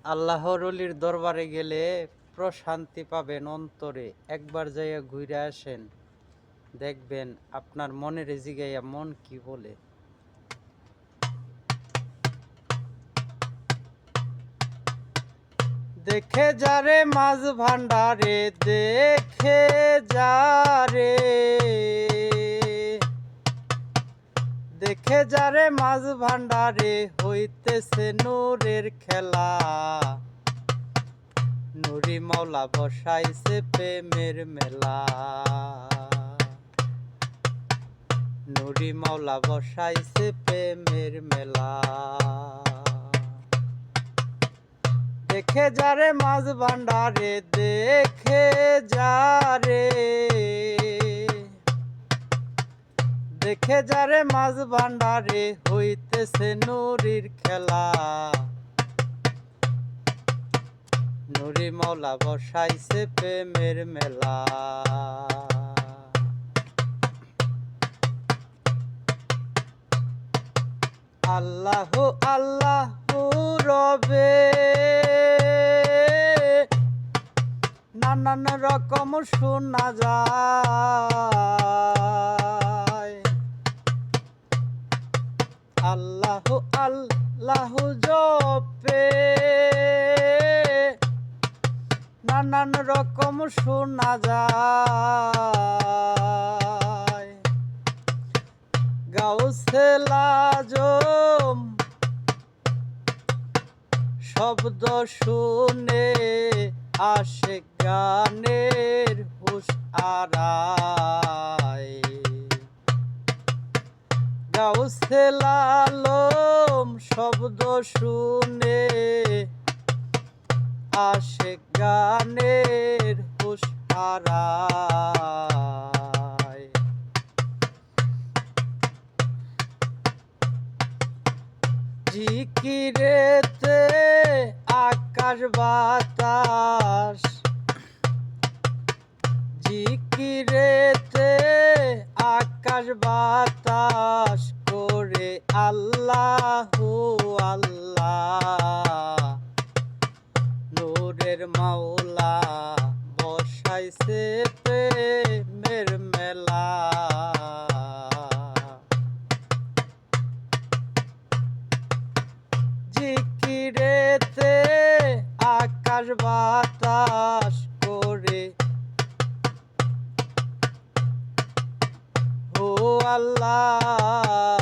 আল্লাহর ওলির দরবারে গেলে প্রশান্তি পাবেন অন্তরে। একবার যাইয়া ঘুরে আসেন, দেখবেন আপনার মনের জিগাইয়া মন কি বলে। দেখে যারে মাঝ ভান্ডারে, দেখে যারে, দেখে যারে মাঝ ভান্ডারে, হইতেছে নূরের খেলা। নুরি মাওলা বসাইছে প্রেমের মেলা, নুরি মাওলা বসাইছে প্রেমের মেলা। দেখে যারে মাঝ ভান্ডারে, দেখে যারে, দেখে যারে মাঝ ভান্ডারে, হইতেছে নুরির খেলা। নুরি মাওলা বসাইছে প্রেমের মেলা। আল্লাহু আল্লাহু রবে, নানান রকম শোনা যায়। আল্লাহু আল্লাহু জপে, নানান রকম শোনা যায়। গাউসে আজম শব্দ শুনে আসে গানের হুশ হারায়। গাউসে আলম শব্দ শুনে আসে গানের হুশ হারায়। জিকিরেতে আকাশ বাতাস, জিকিরেতে আকাশ বাতাস করে আল্লাহু আল্লাহ। নূরের মাওলা বসাইছে প্রেমের মেলা। জিকিরেতে আকাশ বাতাস করে ও আল্লাহ।